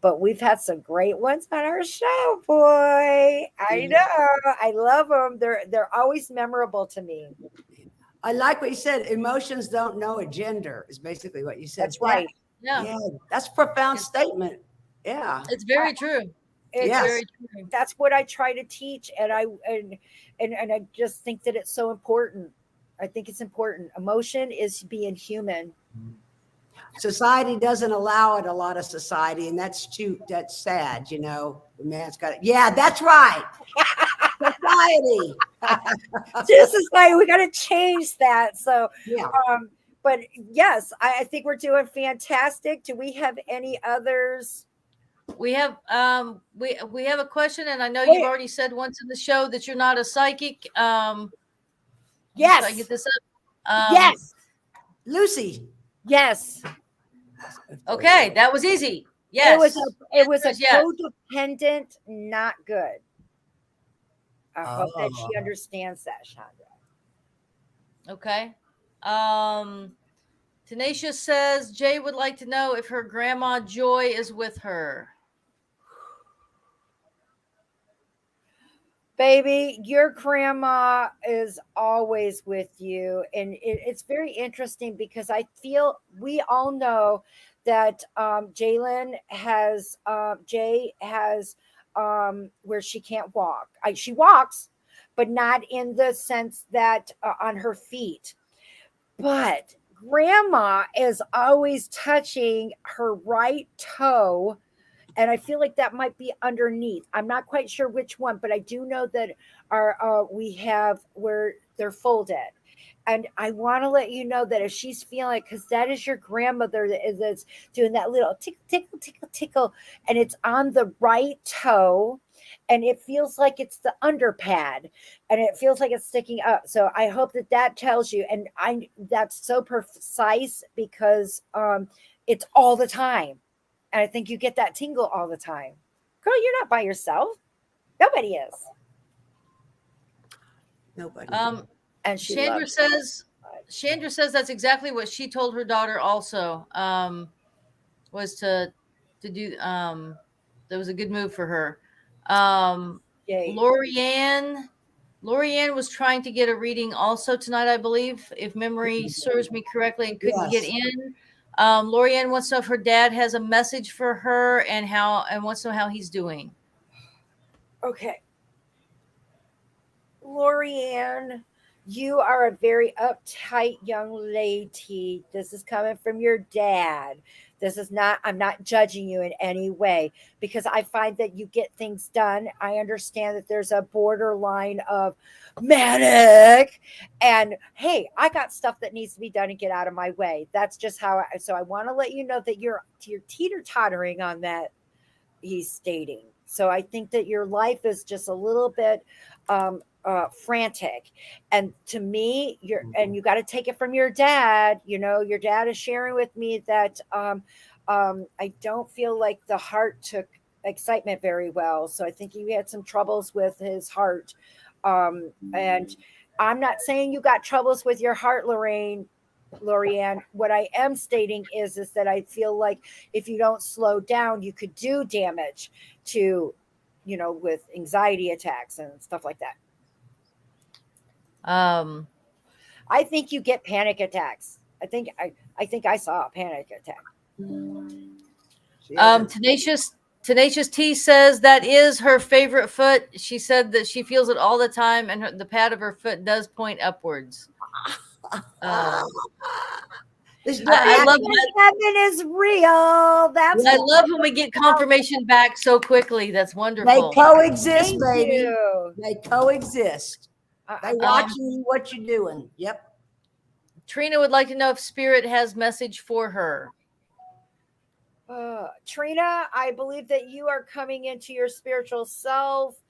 but we've had some great ones on our show, boy. I know, I love them. They're always memorable to me. I like what you said. Emotions don't know a gender is basically what you said. That's right. Yeah, that's a profound statement. Yeah, It's very true. It's Yes. very true. That's what I try to teach, and I just think that it's so important. I think it's important. Emotion is being human. society doesn't allow it. A lot of society, and that's sad. You know, the man's got it. Yeah, that's right. Society. This is like we got to change that. So, Yeah. but yes, I think we're doing fantastic. Do we have any others? We have we have a question, and I know Wait. you've already said once in the show that you're not a psychic. Yes. I get this up. Yes. Lucy. Yes. Okay, that was easy. Yes. It was a Yes. codependent, not good. I hope that she Oh. understands that, Chandra. Okay. Tenacious says Jay would like to know if her grandma Joy is with her. Baby, your grandma is always with you. And it's very interesting because I feel we all know that Jay has where she can't walk. She walks, but not in the sense that on her feet. But grandma is always touching her right toe, and I feel like that might be underneath. I'm not quite sure which one, but I do know that our we have where they're folded. And I want to let you know that if she's feeling it, because that is your grandmother that's doing that little tickle, tickle, tickle, tickle, and it's on the right toe, and it feels like it's the underpad, and it feels like it's sticking up. So I hope that that tells you, and that's so precise because it's all the time. And I think you get that tingle all the time. Girl, you're not by yourself. Nobody is. Nobody. And she Chandra loves says that's exactly what she told her daughter also. Was to do that was a good move for her. Yay. Lorianne was trying to get a reading also tonight, I believe, if memory serves me correctly, and couldn't get in. Lorianne wants to know if her dad has a message for her and wants to know how he's doing. Okay. Lorianne, you are a very uptight young lady. This is coming from your dad. I'm not judging you in any way because I find that you get things done. I understand that there's a borderline of manic and hey, I got stuff that needs to be done and get out of my way. That's just how so I want to let you know that you're teeter-tottering on that, he's stating. So I think that your life is just a little bit frantic, and to me and you got to take it from your dad. You know, your dad is sharing with me that I don't feel like the heart took excitement very well, so I think he had some troubles with his heart, and I'm not saying you got troubles with your heart, Lorianne. What I am stating is that I feel like if you don't slow down, you could do damage to, with anxiety attacks and stuff like that. I think you get panic attacks. I think I saw a panic attack. Tenacious T says that is her favorite foot. She said that she feels it all the time, and the pad of her foot does point upwards. This is I love Heaven is real. That's I love when we get confirmation back so quickly. That's they wonderful. coexist, Thank baby. you. They coexist. They watching you, what you doing. Yep. Trina would like to know if Spirit has message for her. Trina, I believe that you are coming into your spiritual self.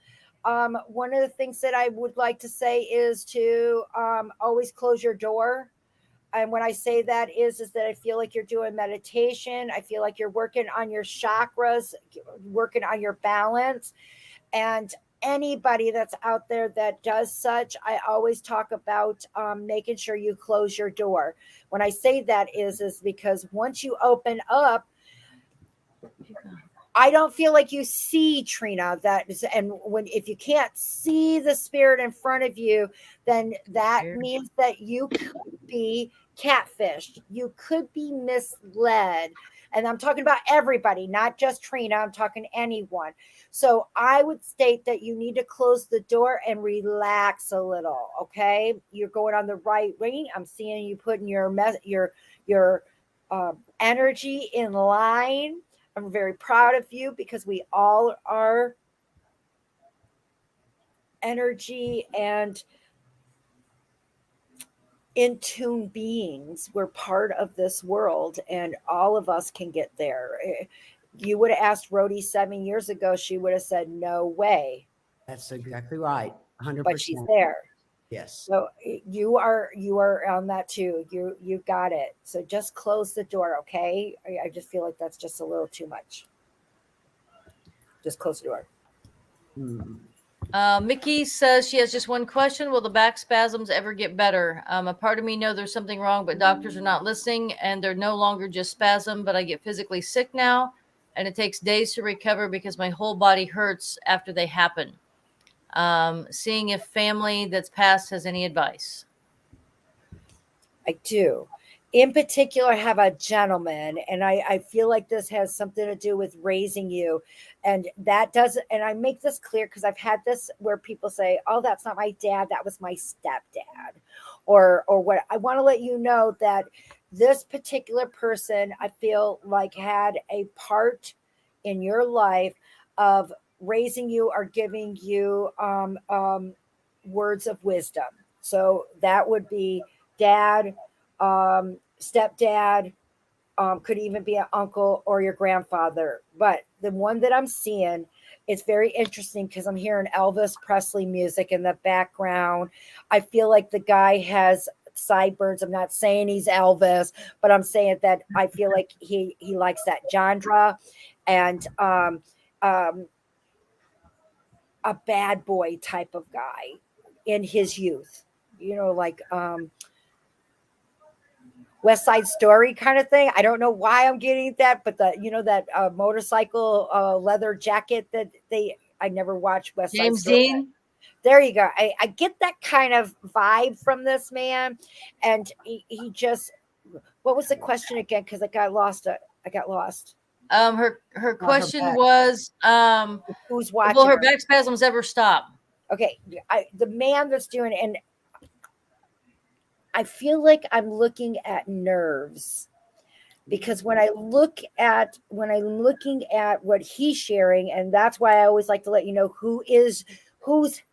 One of the things that I would like to say is to always close your door. And when I say that is that I feel like you're doing meditation. I feel like you're working on your chakras, working on your balance. And anybody that's out there that does such, I always talk about making sure you close your door. When I say that is because once you open up, I don't feel like you see, Trina, that is, and when if you can't see the spirit in front of you, then that means that you could be catfished. You could be misled. And I'm talking about everybody, not just Trina. I'm talking anyone. So I would state that you need to close the door and relax a little. Okay, you're going on the right way. I'm seeing you putting your energy in line. I'm very proud of you because we all are energy and in tune beings. We're part of this world and all of us can get there. You would have asked Rody 7 years ago, she would have said, no way. That's exactly right. 100%. But she's there. Yes. So you are on that too. You got it. So just close the door, okay? I just feel like that's just a little too much. Just close the door. Mickey says she has just one question. Will the back spasms ever get better? A part of me know there's something wrong, but doctors are not listening and they're no longer just spasm, but I get physically sick now and it takes days to recover because my whole body hurts after they happen. Seeing if family that's passed has any advice. I do. In particular, I have a gentleman, and I feel like this has something to do with raising you. And that doesn't, and I make this clear because I've had this where people say, oh, that's not my dad, that was my stepdad. Or what. I want to let you know that this particular person, I feel like had a part in your life of raising you or giving you words of wisdom. So that would be dad, stepdad, could even be an uncle or your grandfather. But the one that I'm seeing, it's very interesting because I'm hearing Elvis Presley music in the background. I feel like the guy has sideburns. I'm not saying he's Elvis, but I'm saying that I feel like he likes that genre and a bad boy type of guy in his youth, like West Side Story kind of thing. I don't know why I'm getting that, but that motorcycle leather jacket that I never watched West Side Story. James Dean. There you go. I get that kind of vibe from this man, and he just. What was the question again? Because I got lost. Her question was who's watching? Will her back spasms ever stop? Okay, the man that's doing, and I feel like I'm looking at nerves because when I'm looking at what he's sharing, and that's why I always like to let you know who's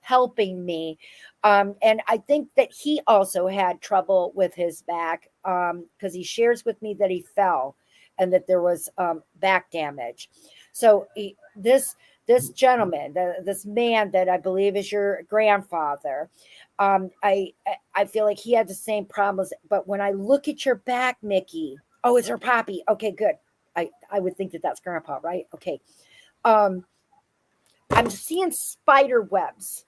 helping me. And I think that he also had trouble with his back because he shares with me that he fell and that there was back damage. So this gentleman, this man that I believe is your grandfather, I feel like he had the same problems. But when I look at your back, Mickey, oh, it's her poppy. Okay, good. I would think that that's grandpa, right? Okay. I'm seeing spider webs.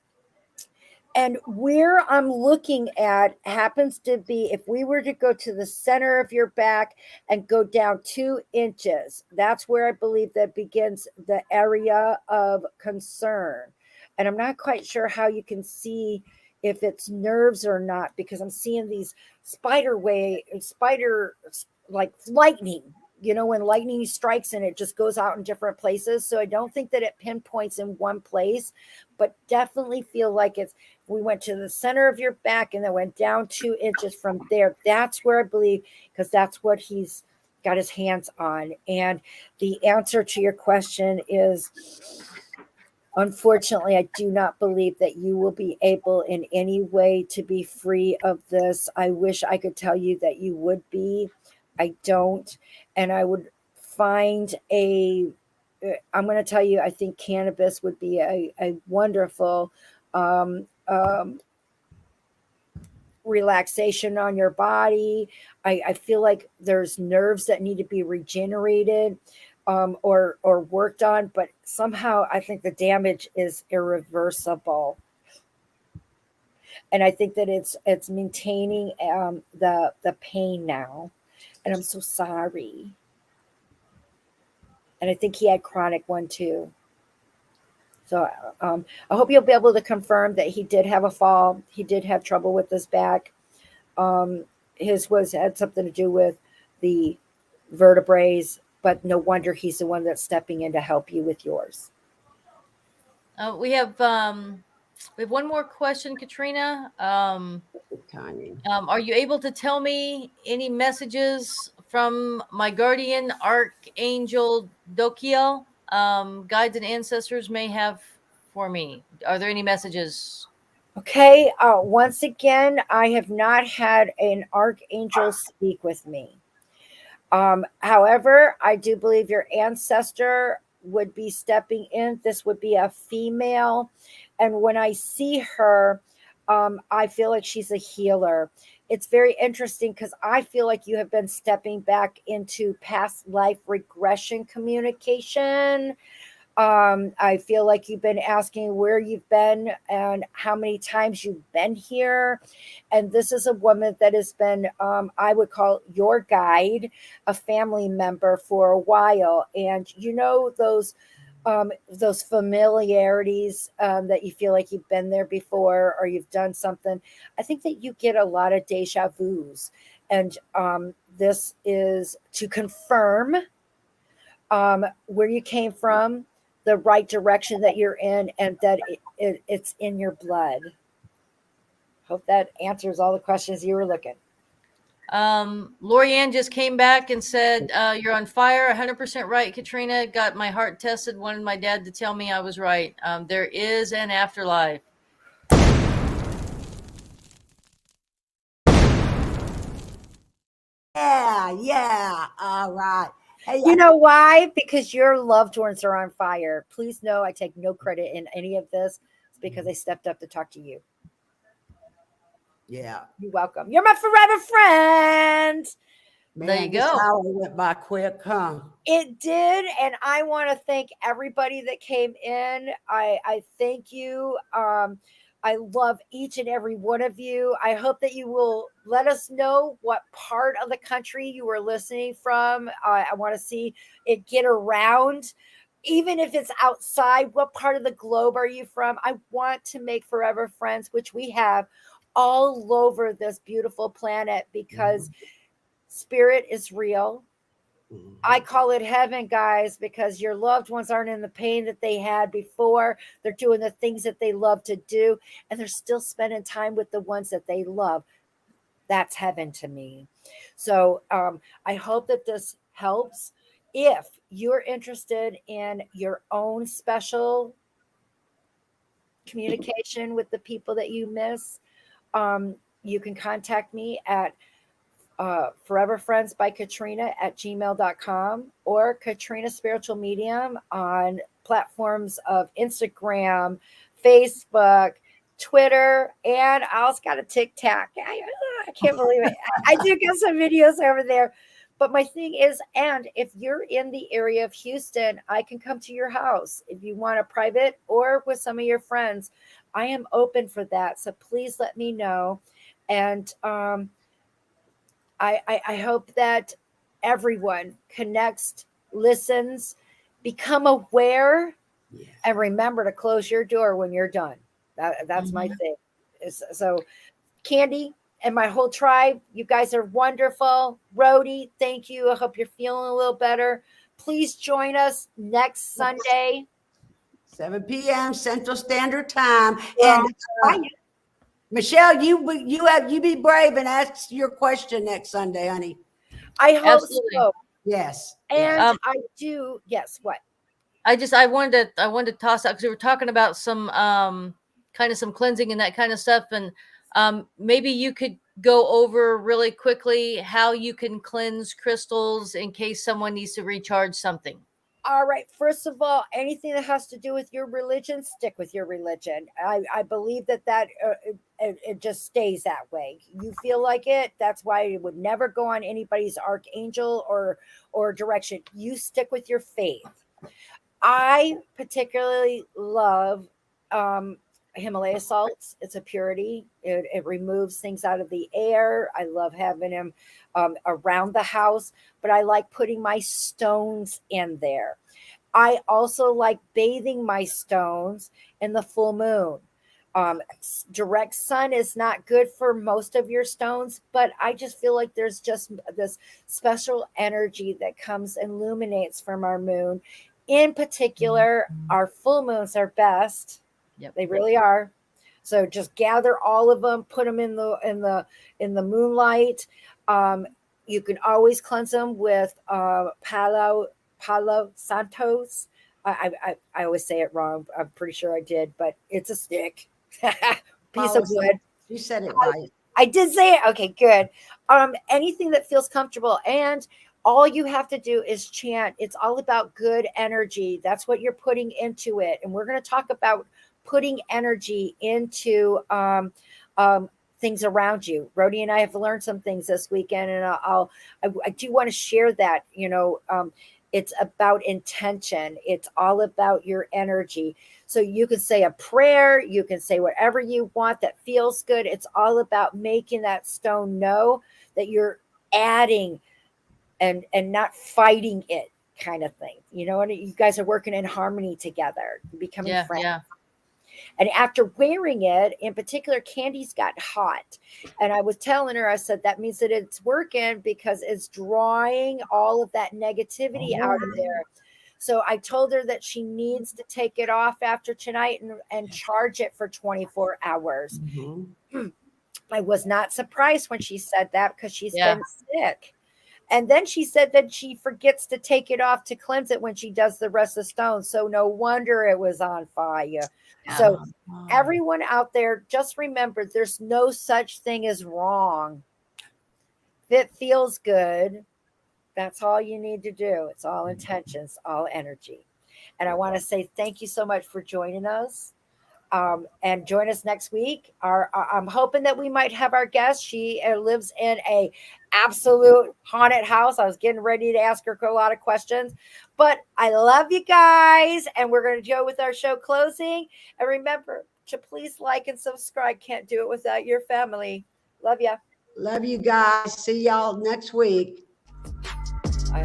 And where I'm looking at happens to be, if we were to go to the center of your back and go down 2 inches, that's where I believe that begins the area of concern. And I'm not quite sure how you can see if it's nerves or not, because I'm seeing these spider like lightning when lightning strikes and it just goes out in different places. So I don't think that it pinpoints in one place, but definitely feel like we went to the center of your back and then went down 2 inches from there. That's where I believe, because that's what he's got his hands on. And the answer to your question is, unfortunately, I do not believe that you will be able in any way to be free of this. I wish I could tell you that you would be. I don't. And I would find I'm going to tell you, I think cannabis would be a wonderful relaxation on your body. I feel like there's nerves that need to be regenerated or worked on, but somehow I think the damage is irreversible. And I think that it's maintaining the pain now. And I'm so sorry. And I think he had chronic one too. So I hope you'll be able to confirm that he did have a fall. He did have trouble with his back. His had something to do with the vertebrae, but no wonder he's the one that's stepping in to help you with yours. We have one more question, Katrina. Are you able to tell me any messages from my guardian Archangel Dokiel? Guides and ancestors may have for me. Are there any messages? Okay. Once again, I have not had an archangel speak with me. However, I do believe your ancestor would be stepping in. This would be a female. And when I see her, I feel like she's a healer. It's very interesting because I feel like you have been stepping back into past life regression communication. I feel like you've been asking where you've been and how many times you've been here. And this is a woman that has been, I would call your guide, a family member for a while. And those familiarities that you feel like you've been there before or you've done something. I think that you get a lot of deja vus. And this is to confirm where you came from, the right direction that you're in, and that it's in your blood. Hope that answers all the questions you were looking. Lorianne just came back and said, you're on fire. 100% right, Katrina. Got my heart tested. Wanted my dad to tell me I was right. There is an afterlife. Yeah. All right. Hey, you know why? Because your loved ones are on fire. Please know I take no credit in any of this. It's because I stepped up to talk to you. Yeah. You're welcome. You're my forever friend. Man, there you this go. hour went by quick, huh? It did. And I want to thank everybody that came in. I thank you. I love each and every one of you. I hope that you will let us know what part of the country you were listening from. I want to see it get around. Even if it's outside, what part of the globe are you from? I want to make forever friends, which we have all over this beautiful planet, because spirit is real. I call it heaven, guys, because your loved ones aren't in the pain that they had before. They're doing the things that they love to do, and they're still spending time with the ones that they love. That's heaven to me. So I hope that this helps. If you're interested in your own special communication with the people that you miss, you can contact me at Forever Friends by Katrina at gmail.com or Katrina Spiritual Medium on platforms of Instagram, Facebook, Twitter, and I also got a TikTok. I can't believe it. I do get some videos over there. But my thing is, and if you're in the area of Houston, I can come to your house if you want a private or with some of your friends. I am open for that. So please let me know. And I hope that everyone connects, listens, become aware, and remember to close your door when you're done. That's my thing. So, Kandi, and my whole tribe. You guys are wonderful. Rody, thank you. I hope you're feeling a little better. Please join us next Sunday. 7 p.m. Central Standard Time. Well, And Michelle, you be brave and ask your question next Sunday, honey. I hope Absolutely. so. Yes. And I do. Yes. What? I wanted to toss out because we were talking about some kind of some cleansing and that kind of stuff, and maybe you could go over really quickly how you can cleanse crystals in case someone needs to recharge something. All right. First of all, anything that has to do with your religion, stick with your religion. I believe that it just stays that way. You feel like it. That's why it would never go on anybody's archangel or direction. You stick with your faith. I particularly love Himalaya salts. It's a purity. It removes things out of the air. I love having them around the house, but I like putting my stones in there. I also like bathing my stones in the full moon. Direct sun is not good for most of your stones, but I just feel like there's just this special energy that comes and illuminates from our moon. In particular, our full moons are best. Yep. They really are. So just gather all of them, put them in the moonlight. You can always cleanse them with Palo Santos. I always say it wrong. I'm pretty sure I did, but it's a stick, piece of wood. You said it right. I did say it. Okay, good. Anything that feels comfortable, and all you have to do is chant. It's all about good energy. That's what you're putting into it. And we're going to talk about putting energy into things around you. Rody and I have learned some things this weekend, and I do want to share that. It's about intention. It's all about your energy. So you can say a prayer, you can say whatever you want that feels good. It's all about making that stone know that you're adding and not fighting it, kind of thing. And you guys are working in harmony together, becoming friends. Yeah. And after wearing it, in particular, Kandi's got hot. And I was telling her, I said, that means that it's working because it's drawing all of that negativity out of there. So I told her that she needs to take it off after tonight and charge it for 24 hours. Mm-hmm. I was not surprised when she said that because she's been sick. And then she said that she forgets to take it off to cleanse it when she does the rest of the stones. So no wonder it was on fire. Yeah. So everyone out there, just remember, there's no such thing as wrong. If it feels good, that's all you need to do. It's all intentions, all energy. And I want to say thank you so much for joining us. And join us next week. I'm hoping that we might have our guest. She lives in a absolute haunted house. I was getting ready to ask her a lot of questions, but I love you guys. And we're going to go with our show closing. And remember to please like and subscribe. Can't do it without your family. Love you. Love you guys. See y'all next week. Bye.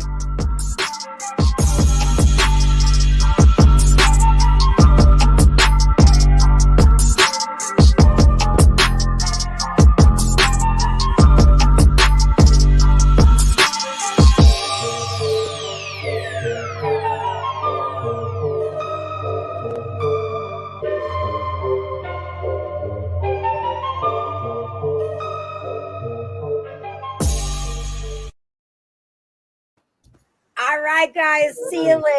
All right, guys. See you later.